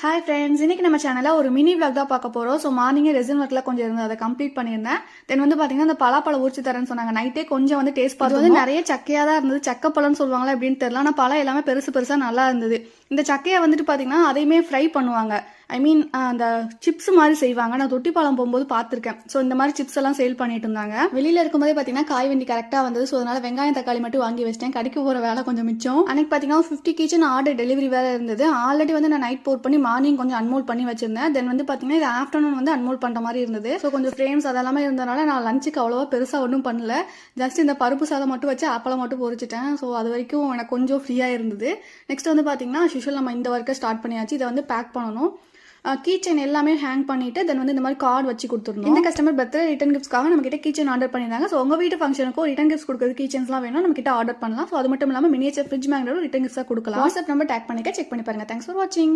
Hi friends, இன்னைக்கு நம்ம சேனலில் ஒரு மினி விளாக் தான் பார்க்க போகிறோம். ஸோ மார்னிங்கே ரெசின் ஒர்க்லாம் கொஞ்சம் இருந்தது, அதை கம்ப்ளீட் பண்ணியிருந்தேன். தென் வந்து பார்த்தீங்கன்னா அந்த பலாப்பழம் உரிச்சு தரேன்னு சொன்னாங்க. நைட்டே கொஞ்சம் வந்து டேஸ்ட் பார்த்து வந்து நிறைய சக்கையாக தான் இருந்தது. சக்கப்பழம்னு சொல்லுவாங்களா எப்படின்னு தெரியல, ஆனால் பழம் எல்லாமே பெருசாக நல்லா இருந்தது. இந்த சக்கையை வந்துட்டு பார்த்தீங்கன்னா அதையுமே ஃப்ரை பண்ணுவாங்க. ஐ மீன் அந்த சிப்ஸ் மாதிரி செய்வாங்க. நான் தொட்டிப்பாலம் போகும்போது பார்த்துருக்கேன். ஸோ இந்த மாதிரி சிப்ஸ் எல்லாம் சேல் பண்ணிட்டு இருந்தாங்க. வெளியில் இருக்கும்போதே பார்த்தீங்கன்னா காய் வண்டி கரெக்டாக வந்தது. ஸோ அதனால வெங்காயம் தக்காளி மட்டும் வாங்கி வச்சிட்டேன். கடைக்கு போகிற வேலை கொஞ்சம் மிச்சம். அன்னைக்கு பார்த்தீங்கன்னா 50 கிச்சன் ஆர்டர் டெலிவரி வேறு இருந்தது. ஆல்ரெடி வந்து நான் நைட் போட் பண்ணி மார்னிங் கொஞ்சம் அன்மோல் பண்ணி வச்சிருந்தேன். தென் வந்து பார்த்தீங்கன்னா இது ஆஃப்டர்நூன் வந்து அன்மோல் பண்ணுற மாதிரி இருந்தது. ஸோ கொஞ்சம் ஃப்ரேம்ஸ் அதெல்லாமே இருந்ததுனால நான் லஞ்சுக்கு அவ்வளோவா பெருசாக ஒன்றும் பண்ணல. ஜஸ்ட் இந்த பருப்பு சாதம் மட்டும் வச்சு அப்பளம் மட்டும் பொரிச்சிட்டேன். ஸோ அது வரைக்கும் எனக்கு கொஞ்சம் ஃப்ரீயாக இருந்தது. நெக்ஸ்ட் வந்து பார்த்தீங்கன்னா யூஷுவல் நம்ம இந்த ஒர்க்கை ஸ்டார்ட் பண்ணியாச்சு. இதை வந்து பேக் பண்ணணும். கீச்சன் எல்லாமே ஹேங் பண்ணிட்டு தென் வந்து இந்த மாதிரி கார்டு வச்சு கொடுத்துருந்தோம். இந்த கஸ்டமர் பர்த்டே ரிட்டன் கிஃப்ட்ஸ்க்காக நம்ம கிட்ட கீச்சன் ஆர்டர் பண்ணியிருந்தாங்க. ஸோ உங்க வீட்டு ஃபங்க்ஷனுக்கும் ரிட்டன் கிஃப்ட்ஸ் கொடுக்குறது கீச்சன்ஸ்லாம் வேணும், நம்ம கிட்ட ஆர்டர் பண்ணலாம். ஸோ அது மட்டும் இல்லாமல் மினியேச்சர் ஃப்ரிட்ஜ் மேக்னெட்டும் ரிட்டன் கிஃப்ட்ஸாக கொடுக்கலாம். வாட்ஸ்அப் நம்பர் டேக் பண்ணிக்க செக் பண்ணி பாருங்க. தேங்க்ஸ் ஃபார் வாட்சிங்.